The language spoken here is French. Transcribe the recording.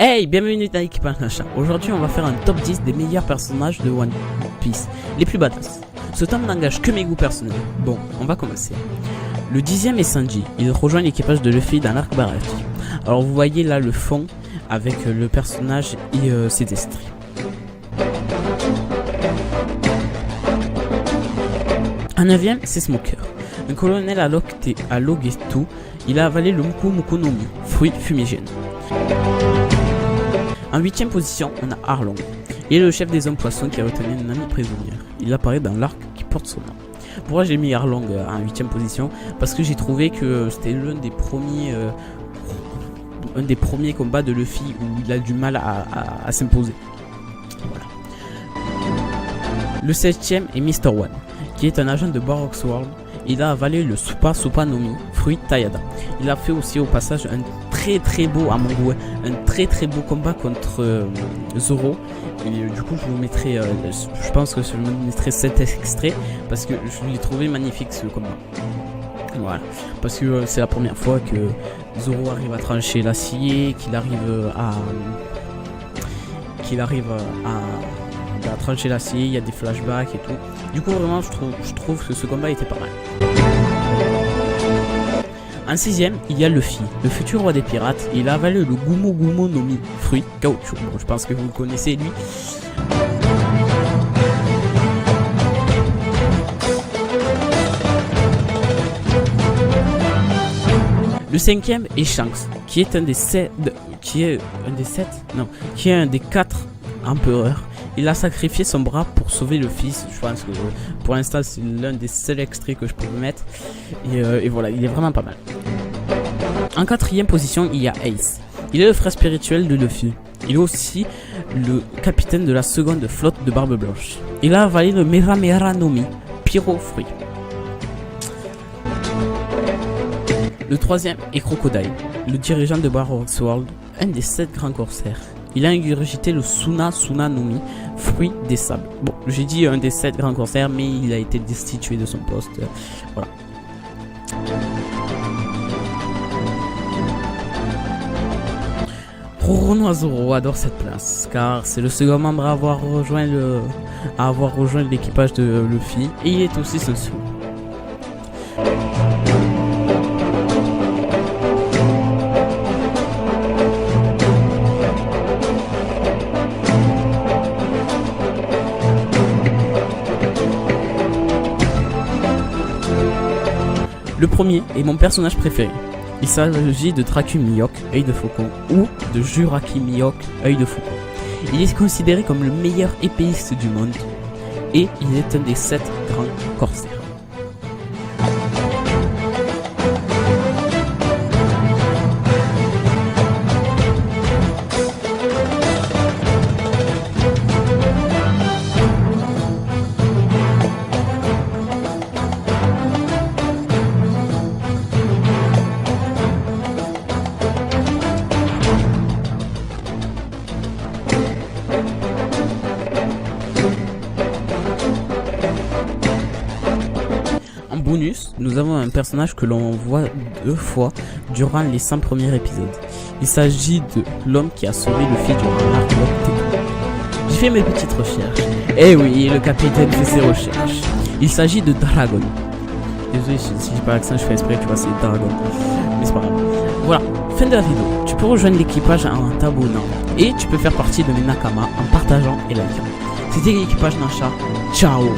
Hey, bienvenue dans l'équipage Nacha. Aujourd'hui, on va faire un top 10 des meilleurs personnages de One Piece, les plus badass. Ce top n'engage que mes goûts personnels. Bon, on va commencer. Le 10e est Sanji. Il rejoint l'équipage de Luffy dans l'arc Baraki. Alors, vous voyez là le fond avec le personnage et ses esprits. Un 9e, c'est Smoker. Un colonel à Logetu. Il a avalé le Muku Muku no Mi, fruit fumigène. En 8e position, on a Arlong. Il est le chef des hommes poissons qui a retenu une amie prisonnière. Il apparaît dans l'arc qui porte son nom. Pourquoi j'ai mis Arlong en 8e position? Parce que j'ai trouvé que c'était l'un des premiers combats de Luffy où il a du mal à s'imposer. Voilà. Le 7e est Mr. One, qui est un agent de Baroque World. Il a avalé le Supa Supa no Mi, fruit Tayada. Il a fait aussi au passage un très beau, à mon goût, un très beau combat contre Zoro. Et du coup je vous mettrai, je pense que je vous mettrai cet extrait parce que je l'ai trouvé magnifique ce combat. Voilà, parce que c'est la première fois que Zoro arrive à trancher l'acier, qu'il arrive à trancher l'acier, il y a des flashbacks et tout. Du coup vraiment je trouve que ce combat était pas mal. En 6e, il y a Luffy, le futur roi des pirates. Il a avalé le Gumo Gumo no Mi, fruit caoutchouc. Bon, je pense que vous le connaissez lui. Le 5e est Shanks, qui est un des 4 empereurs. Il a sacrifié son bras pour sauver le fils. Je pense que pour l'instant c'est l'un des seuls extraits que je peux mettre. Et voilà, il est vraiment pas mal. En 4e position, il y a Ace. Il est le frère spirituel de Luffy. Il est aussi le capitaine de la seconde flotte de Barbe Blanche. Il a avalé le Mera Mera no Mi, pyro fruit. Le 3e est Crocodile, le dirigeant de Baroque World, un des 7 grands corsaires. Il a ingurgité le Suna Suna no Mi, fruit des sables. Bon, j'ai dit un des 7 grands corsaires, mais il a été destitué de son poste. Voilà. Roronoa adore cette place, car c'est le second membre à avoir rejoint l'équipage de Luffy, et il est aussi son sou. Le premier est mon personnage préféré. Il s'agit de Traku Mihawk, œil de faucon, ou de Juraki Mihawk, œil de faucon. Il est considéré comme le meilleur épéiste du monde, et il est un des 7 grands corsaires. En bonus, nous avons un personnage que l'on voit 2 fois durant les 100 premiers épisodes. Il s'agit de l'homme qui a sauvé Luffy durant l'arc Lock. J'ai fait mes petites recherches. Eh oui, le capitaine fait ses recherches. Il s'agit de Dragon. Désolé si j'ai pas l'accent, je fais exprès, tu vois, c'est Dragon. Mais c'est pas grave. Voilà, fin de la vidéo. Tu peux rejoindre l'équipage en t'abonnant. Et tu peux faire partie de mes Nakama en partageant et likant. C'était l'équipage Nacha. Ciao.